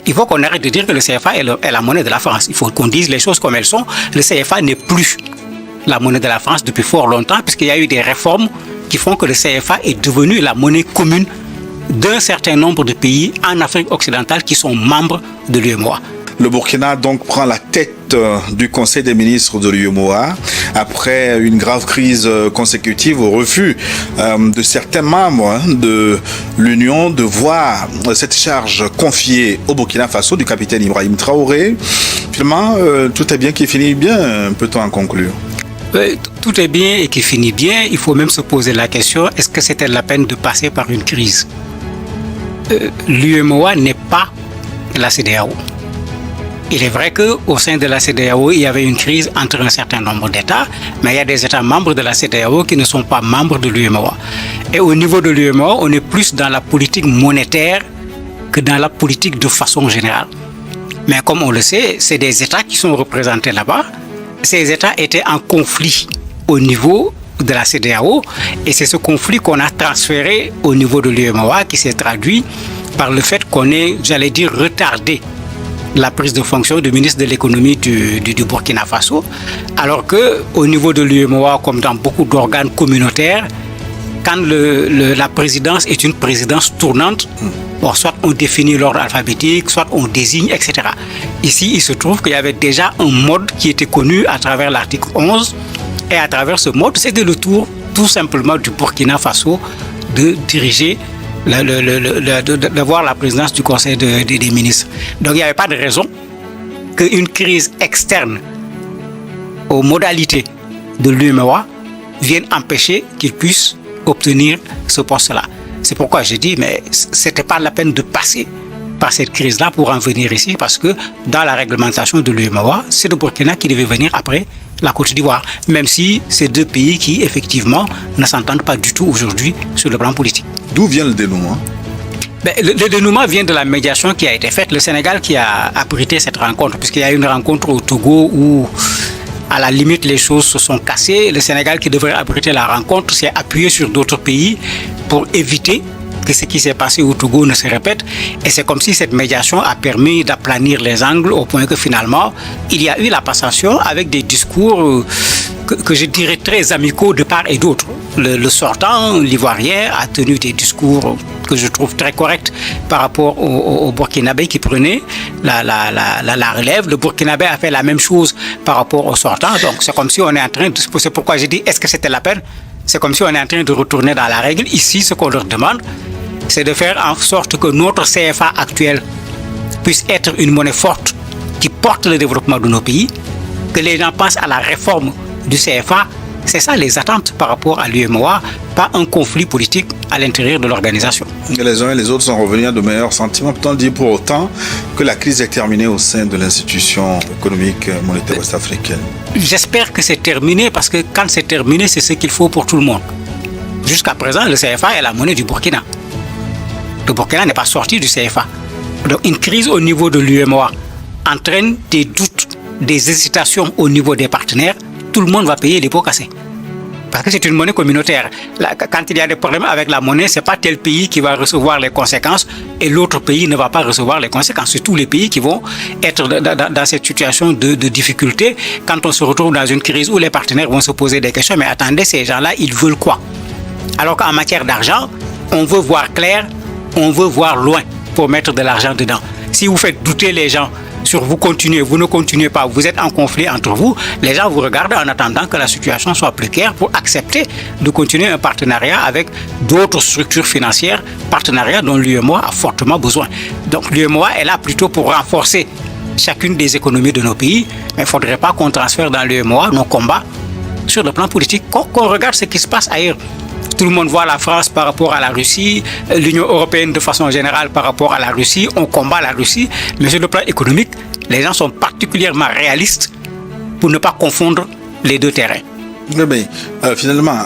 Il faut qu'on arrête de dire que le CFA est la monnaie de la France. Il faut qu'on dise les choses comme elles sont. Le CFA n'est plus la monnaie de la France depuis fort longtemps, puisqu'il y a eu des réformes qui font que le CFA est devenu la monnaie commune d'un certain nombre de pays en Afrique occidentale qui sont membres de l'UEMOA. Le Burkina donc prend la tête du Conseil des ministres de l'UEMOA après une grave crise consécutive au refus de certains membres de l'Union de voir cette charge confiée au Burkina Faso du capitaine Ibrahim Traoré. Finalement, tout est bien qui finit bien, peut-on en conclure? Tout est bien et qui finit bien. Il faut même se poser la question, est-ce que c'était la peine de passer par une crise? L'UEMOA n'est pas la CEDEAO. Il est vrai qu'au sein de la CEDEAO, il y avait une crise entre un certain nombre d'États, mais il y a des États membres de la CEDEAO qui ne sont pas membres de l'UEMOA. Et au niveau de l'UEMOA, on est plus dans la politique monétaire que dans la politique de façon générale. Mais comme on le sait, c'est des États qui sont représentés là-bas. Ces États étaient en conflit au niveau de la CEDEAO et c'est ce conflit qu'on a transféré au niveau de l'UEMOA qui s'est traduit par le fait qu'on ait, j'allais dire, retardé la prise de fonction du ministre de l'économie du Burkina Faso, alors qu'au niveau de l'UEMOA, comme dans beaucoup d'organes communautaires, quand la présidence est une présidence tournante, bon, soit on définit l'ordre alphabétique, soit on désigne, etc. Ici, il se trouve qu'il y avait déjà un mode qui était connu à travers l'article 11, et à travers ce mode, c'était le tour tout simplement du Burkina Faso de diriger, d'avoir la présidence du Conseil des ministres. Donc il n'y avait pas de raison qu'une crise externe aux modalités de l'UEMOA vienne empêcher qu'il puisse obtenir ce poste-là. C'est pourquoi j'ai dit, mais ce n'était pas la peine de passer par cette crise-là pour en venir ici, parce que dans la réglementation de l'UEMOA, c'est le Burkina qui devait venir après la Côte d'Ivoire, même si c'est deux pays qui, effectivement, ne s'entendent pas du tout aujourd'hui sur le plan politique. D'où vient le dénouement? Le dénouement vient de la médiation qui a été faite. Le Sénégal qui a abrité cette rencontre, puisqu'il y a eu une rencontre au Togo où, à la limite, les choses se sont cassées. Le Sénégal qui devrait abriter la rencontre s'est appuyé sur d'autres pays pour éviter que ce qui s'est passé au Togo ne se répète. Et c'est comme si cette médiation a permis d'aplanir les angles au point que finalement, il y a eu la passation avec des discours que je dirais très amicaux de part et d'autre. Le sortant, l'Ivoirien, a tenu des discours que je trouve très corrects par rapport au Burkinabé qui prenait la relève. Le Burkinabé a fait la même chose par rapport au sortant. Donc c'est comme si on est en train de... C'est pourquoi j'ai dit, est-ce que c'était la peine? C'est comme si on est en train de retourner dans la règle. Ici, ce qu'on leur demande, c'est de faire en sorte que notre CFA actuel puisse être une monnaie forte qui porte le développement de nos pays, que les gens pensent à la réforme du CFA. C'est ça les attentes par rapport à l'UEMOA, pas un conflit politique à l'intérieur de l'organisation. Les uns et les autres sont revenus à de meilleurs sentiments. Peut-on dire pour autant que la crise est terminée au sein de l'institution économique monétaire ouest-africaine? J'espère que c'est terminé parce que quand c'est terminé, c'est ce qu'il faut pour tout le monde. Jusqu'à présent, le CFA est la monnaie du Burkina. Le Burkina n'est pas sorti du CFA. Donc une crise au niveau de l'UEMOA entraîne des doutes, des hésitations au niveau des partenaires. Tout le monde va payer les pots cassés. Parce que c'est une monnaie communautaire. Quand il y a des problèmes avec la monnaie, ce n'est pas tel pays qui va recevoir les conséquences et l'autre pays ne va pas recevoir les conséquences. C'est tous les pays qui vont être dans cette situation de difficulté quand on se retrouve dans une crise où les partenaires vont se poser des questions. Mais attendez, ces gens-là, ils veulent quoi? Alors qu'en matière d'argent, on veut voir clair, on veut voir loin pour mettre de l'argent dedans. Si vous faites douter les gens sur vous continuez, vous ne continuez pas, vous êtes en conflit entre vous, les gens vous regardent en attendant que la situation soit plus claire pour accepter de continuer un partenariat avec d'autres structures financières, partenariat dont l'UEMOA a fortement besoin. Donc l'UEMOA est là plutôt pour renforcer chacune des économies de nos pays, mais il ne faudrait pas qu'on transfère dans l'UEMOA nos combats sur le plan politique, qu'on regarde ce qui se passe ailleurs. Tout le monde voit la France par rapport à la Russie, l'Union européenne de façon générale par rapport à la Russie, on combat la Russie, mais sur le plan économique, les gens sont particulièrement réalistes pour ne pas confondre les deux terrains. Mais finalement,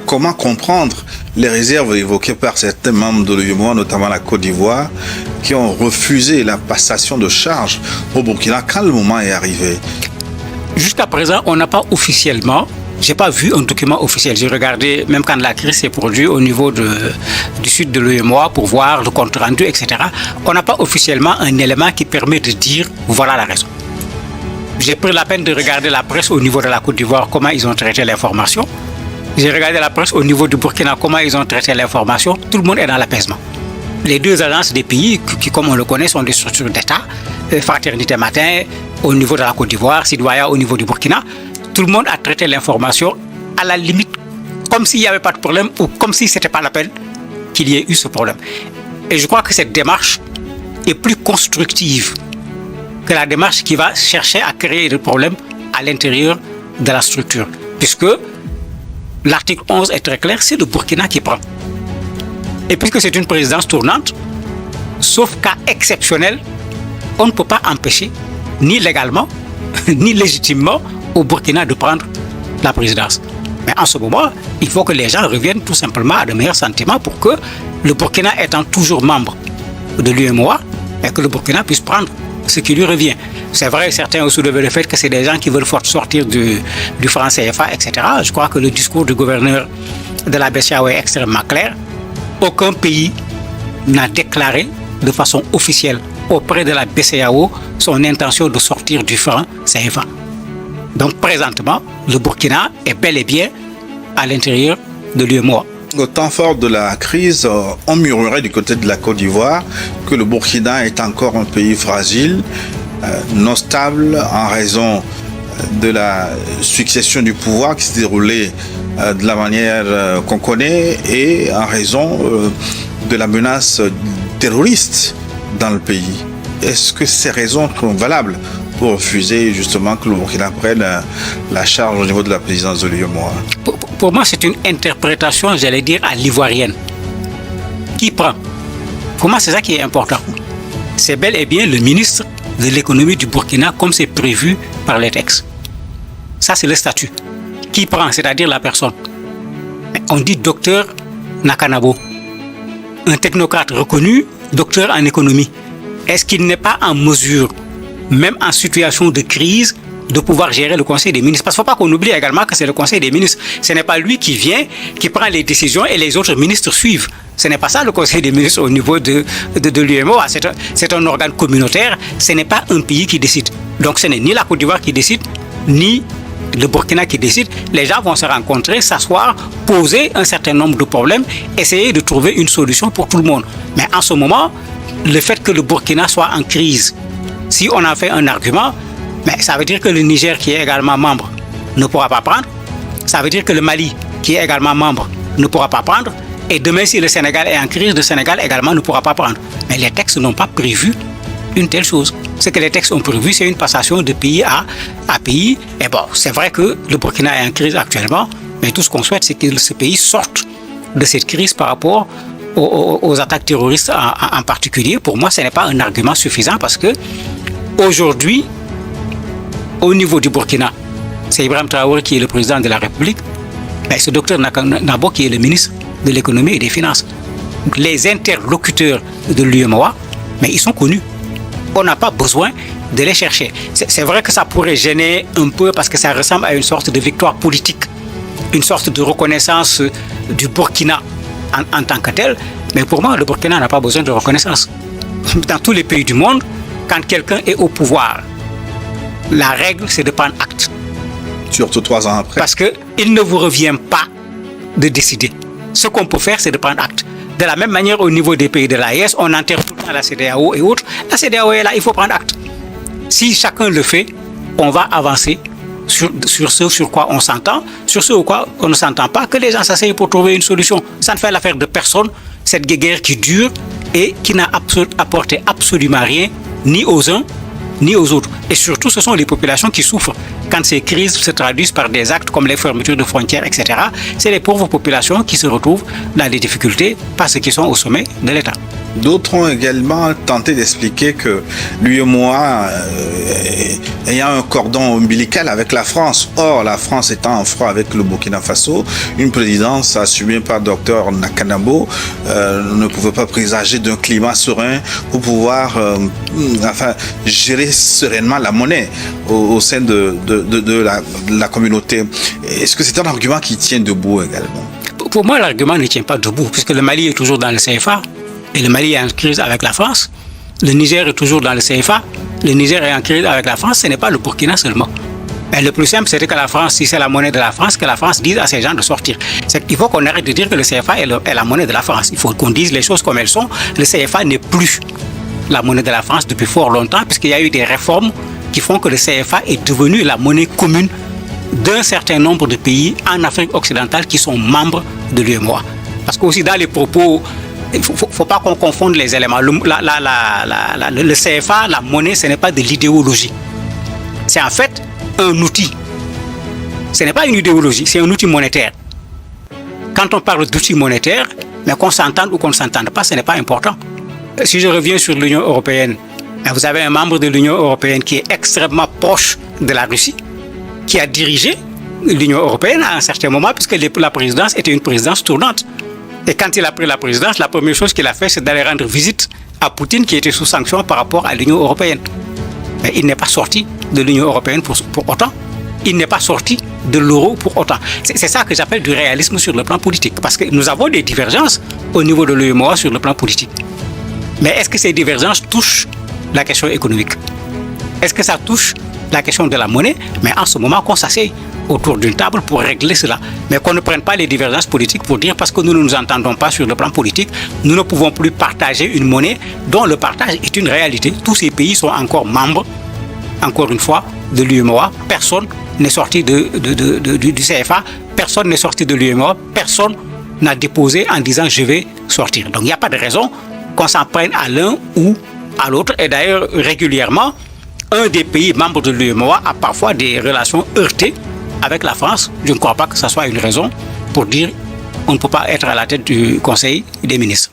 comment comprendre les réserves évoquées par certains membres de l'UEMOA, notamment la Côte d'Ivoire, qui ont refusé la passation de charges au Burkina quand le moment est arrivé? Jusqu'à présent, on n'a pas officiellement j'ai pas vu un document officiel. J'ai regardé, même quand la crise s'est produite au niveau du sud de l'UEMOA pour voir le compte rendu, etc. On n'a pas officiellement un élément qui permet de dire voilà la raison. J'ai pris la peine de regarder la presse au niveau de la Côte d'Ivoire, comment ils ont traité l'information. J'ai regardé la presse au niveau du Burkina, comment ils ont traité l'information. Tout le monde est dans l'apaisement. Les deux agences des pays, qui comme on le connaît, sont des structures d'État, Fraternité Matin au niveau de la Côte d'Ivoire, Sidoya au niveau du Burkina, tout le monde a traité l'information à la limite, comme s'il n'y avait pas de problème ou comme si ce n'était pas la peine qu'il y ait eu ce problème. Et je crois que cette démarche est plus constructive que la démarche qui va chercher à créer des problèmes à l'intérieur de la structure. Puisque l'article 11 est très clair, c'est le Burkina qui prend. Et puisque c'est une présidence tournante, sauf cas exceptionnel, on ne peut pas empêcher, ni légalement, ni légitimement, au Burkina de prendre la présidence. Mais en ce moment, il faut que les gens reviennent tout simplement à de meilleurs sentiments pour que le Burkina étant toujours membre de l'UEMOA et que le Burkina puisse prendre ce qui lui revient. C'est vrai, certains ont soulevé le fait que c'est des gens qui veulent sortir du franc CFA, etc. Je crois que le discours du gouverneur de la BCEAO est extrêmement clair. Aucun pays n'a déclaré de façon officielle auprès de la BCEAO son intention de sortir du franc CFA. Donc présentement, le Burkina est bel et bien à l'intérieur de l'UEMOA. Au temps fort de la crise, on murmurait du côté de la Côte d'Ivoire que le Burkina est encore un pays fragile, non stable en raison de la succession du pouvoir qui s'est déroulée de la manière qu'on connaît et en raison de la menace terroriste dans le pays. Est-ce que ces raisons sont valables pour refuser justement que le Burkina prenne la charge au niveau de la présidence de l'UEMOA? Pour moi, c'est une interprétation, j'allais dire, à l'ivoirienne. Qui prend? Pour moi, c'est ça qui est important. C'est bel et bien le ministre de l'économie du Burkina comme c'est prévu par les textes. Ça, c'est le statut. Qui prend, c'est-à-dire la personne. On dit docteur Nakanabo, un technocrate reconnu, docteur en économie. Est-ce qu'il n'est pas en mesure, même en situation de crise, de pouvoir gérer le Conseil des ministres? Parce qu'il ne faut pas qu'on oublie également que c'est le Conseil des ministres. Ce n'est pas lui qui vient, qui prend les décisions et les autres ministres suivent. Ce n'est pas ça le Conseil des ministres au niveau de l'UEMOA. C'est un organe communautaire. Ce n'est pas un pays qui décide. Donc ce n'est ni la Côte d'Ivoire qui décide, ni le Burkina qui décide. Les gens vont se rencontrer, s'asseoir, poser un certain nombre de problèmes, essayer de trouver une solution pour tout le monde. Mais en ce moment, le fait que le Burkina soit en crise, si on en fait un argument, mais ça veut dire que le Niger, qui est également membre, ne pourra pas prendre. Ça veut dire que le Mali, qui est également membre, ne pourra pas prendre. Et demain, si le Sénégal est en crise, le Sénégal également ne pourra pas prendre. Mais les textes n'ont pas prévu une telle chose. Ce que les textes ont prévu, c'est une passation de pays à pays. Et bon, c'est vrai que le Burkina est en crise actuellement, mais tout ce qu'on souhaite, c'est que ce pays sorte de cette crise par rapport aux attaques terroristes en particulier. Pour moi, ce n'est pas un argument suffisant parce que aujourd'hui, au niveau du Burkina, c'est Ibrahim Traoré qui est le président de la République, mais ce docteur Nabo qui est le ministre de l'économie et des finances. Donc, les interlocuteurs de l'UEMOA, mais ils sont connus. On n'a pas besoin de les chercher. C'est vrai que ça pourrait gêner un peu parce que ça ressemble à une sorte de victoire politique, une sorte de reconnaissance du Burkina en tant que tel, mais pour moi, le Burkina n'a pas besoin de reconnaissance. Dans tous les pays du monde, quand quelqu'un est au pouvoir, la règle, c'est de prendre acte. Surtout 3 ans après. Parce qu'il ne vous revient pas de décider. Ce qu'on peut faire, c'est de prendre acte. De la même manière, au niveau des pays de l'AES, on enterre tout le temps la CEDEAO et autres. La CEDEAO est là, il faut prendre acte. Si chacun le fait, on va avancer sur ce sur quoi on s'entend, sur ce sur quoi on ne s'entend pas, que les gens s'asseyent pour trouver une solution. Ça ne fait l'affaire de personne, cette guerre qui dure et qui n'a apporté absolument rien, ni aux uns, ni aux autres. Et surtout, ce sont les populations qui souffrent. Quand ces crises se traduisent par des actes comme les fermetures de frontières, etc., c'est les pauvres populations qui se retrouvent dans les difficultés parce qu'ils sont au sommet de l'État. D'autres ont également tenté d'expliquer que l'UEMOA ayant un cordon ombilical avec la France, or la France étant en froid avec le Burkina Faso, une présidence assumée par Dr Nakanabo ne pouvait pas présager d'un climat serein pour pouvoir gérer sereinement la monnaie au sein de de la communauté. Est-ce que c'est un argument qui tient debout également? Pour moi, l'argument ne tient pas debout, puisque le Mali est toujours dans le CFA, et le Mali est en crise avec la France. Le Niger est toujours dans le CFA, le Niger est en crise avec la France, ce n'est pas le Burkina seulement. Mais le plus simple, c'était que la France, si c'est la monnaie de la France, que la France dise à ces gens de sortir. Il faut qu'on arrête de dire que le CFA est la monnaie de la France. Il faut qu'on dise les choses comme elles sont. Le CFA n'est plus la monnaie de la France depuis fort longtemps, puisqu'il y a eu des réformes qui font que le CFA est devenu la monnaie commune d'un certain nombre de pays en Afrique occidentale qui sont membres de l'UEMOA. Parce qu'aussi dans les propos, il ne faut pas qu'on confonde les éléments. Le CFA, la monnaie, ce n'est pas de l'idéologie. C'est en fait un outil. Ce n'est pas une idéologie, c'est un outil monétaire. Quand on parle d'outil monétaire, mais qu'on s'entende ou qu'on ne s'entende pas, ce n'est pas important. Si je reviens sur l'Union européenne, vous avez un membre de l'Union européenne qui est extrêmement proche de la Russie, qui a dirigé l'Union européenne à un certain moment, puisque la présidence était une présidence tournante. Et quand il a pris la présidence, la première chose qu'il a fait, c'est d'aller rendre visite à Poutine, qui était sous sanction par rapport à l'Union européenne. Mais il n'est pas sorti de l'Union européenne pour autant. Il n'est pas sorti de l'euro pour autant. C'est ça que j'appelle du réalisme sur le plan politique. Parce que nous avons des divergences au niveau de l'UEMOA sur le plan politique. Mais est-ce que ces divergences touchent la question économique? Est-ce que ça touche la question de la monnaie? Mais en ce moment, qu'on s'assied autour d'une table pour régler cela. Mais qu'on ne prenne pas les divergences politiques pour dire parce que nous ne nous entendons pas sur le plan politique, nous ne pouvons plus partager une monnaie dont le partage est une réalité. Tous ces pays sont encore membres, encore une fois, de l'UEMOA. Personne n'est sorti du CFA, personne n'est sorti de l'UEMOA, personne n'a déposé en disant je vais sortir. Donc il n'y a pas de raison qu'on s'en prenne à l'un ou à l'autre. Et d'ailleurs, régulièrement, un des pays membres de l'UEMOA a parfois des relations heurtées avec la France. Je ne crois pas que ce soit une raison pour dire on ne peut pas être à la tête du Conseil des ministres.